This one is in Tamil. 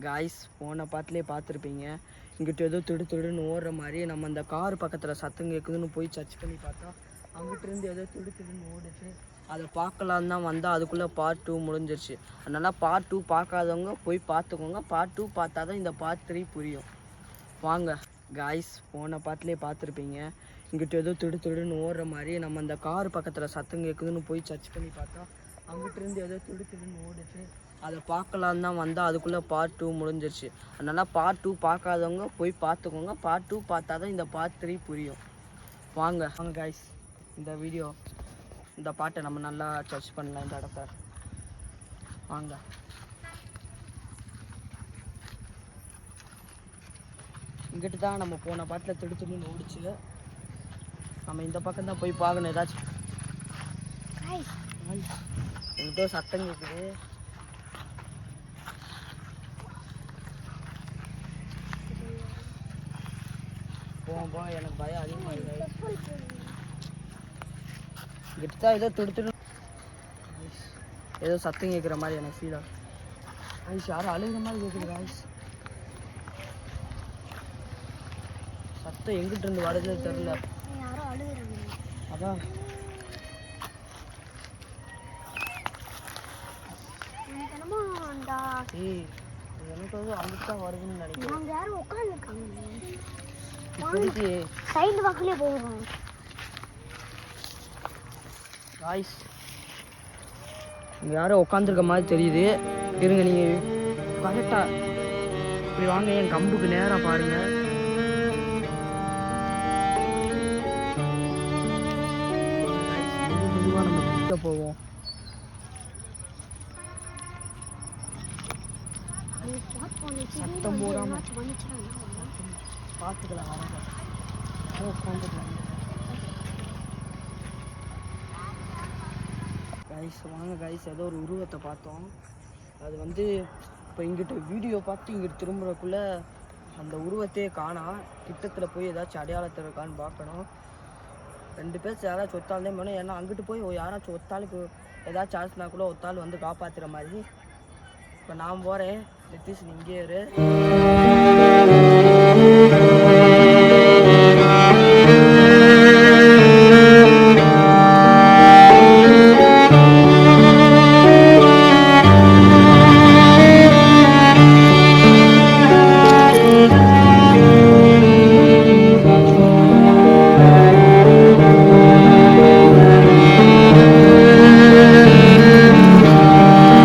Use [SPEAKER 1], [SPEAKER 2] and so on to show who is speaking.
[SPEAKER 1] காய்ஸ் போன பாட்டிலே பார்த்துருப்பீங்க, இங்கிட்ட ஏதோ திடுன்னு ஓடுற மாதிரி நம்ம அந்த கார் பக்கத்தில் சத்தம் கேட்குதுன்னு போய் சர்ச் பண்ணி பார்த்தா அங்கிட்டிருந்து ஏதோ திடுன்னு ஓடுச்சு. அதை பார்க்கலான்னு தான் வந்தால் அதுக்குள்ளே பார்ட் 2 முடிஞ்சிருச்சு. அதனால் பார்ட் 2 பார்க்காதவங்க போய் பார்த்துக்கோங்க. பார்ட் 2 பார்த்தா தான் இந்த பார்ட் 3 புரியும். வாங்க காய்ஸ், போன பாட்டிலே பார்த்துருப்பீங்க, இங்கிட்ட ஏதோ திடுன்னு ஓடுற மாதிரி நம்ம அந்த கார் பக்கத்தில் சத்தம் கேட்குதுன்னு போய் சர்ச் பண்ணி பார்த்தா அங்கிட்டிருந்து ஏதோ திடுன்னு ஓடுச்சு. அதை பார்க்கலான்னு தான் வந்தால் அதுக்குள்ளே பார்ட் 2 முடிஞ்சிருச்சு. அதனால் பார்ட் 2 பார்க்காதவங்க போய் பார்த்துக்கோங்க. பார்ட் 2 பார்த்தா தான் இந்த பார்ட் 3 புரியும். வாங்க காய்ஸ், இந்த பாட்டை நம்ம நல்லா சர்ச் பண்ணலாம். இந்த இடத்த வாங்க. இங்கிட்டு தான் நம்ம போன பாட்டில் திடுன்னு ஓடிச்சு. நம்ம இந்த பக்கம் தான் போய் பார்க்கணும். ஏதாச்சும் எங்கிட்ட சத்தம் கேட்குது. போ, எனக்கு பயம் அதிகமாக. இங்கிட்ட தான் ஏதோ திடுன்னு ஏதோ சத்தம் கேட்குற மாதிரி எனக்கு ஃபீல் ஆகும். ஐஸ் யாரும் அழுகிற மாதிரி கேட்குது காய்ஸ். சத்தம் எங்கிட்ட இருந்து வருது தெரியல. அதான் எனக்கு வந்து அங்கிட்டு தான் வருதுன்னு நினைக்கிறேன். காய்ஸ் இங்கே யாரும் உட்காந்துருக்க மாதிரி தெரியுது. இருங்க, நீங்கள் கரெக்டாக இப்படி வாங்க, என் கம்புக்கு நேராக பாருங்கள். மெதுவாக நம்ம கிட்ட போவோம். சத்தம் போடாமல் பார்த்துக்கலாம். உட்காந்துக்கலாம் கைஸ். வாங்க கைஸ், ஏதோ ஒரு உருவத்தை பார்த்தோம். அது வந்து இப்போ இங்கிட்ட வீடியோ பார்த்து இங்கிட்ட திரும்புறதுக்குள்ளே அந்த உருவத்தையே காணா. கிட்டத்தில் போய் ஏதாச்சும் அடையாளத்தை இருக்கான்னு பார்க்கணும். 2 பேர் யாராச்சும் ஒத்தாலே வேணும். ஏன்னா அங்கிட்டு போய் யாராச்சும் ஒத்தாளுக்கு ஏதாச்சும் ஆச்சுனா கூட ஒத்தாள் வந்து காப்பாற்றுற மாதிரி. இப்போ நான் போகிறேன். நிதிஷ் இங்கே இரு.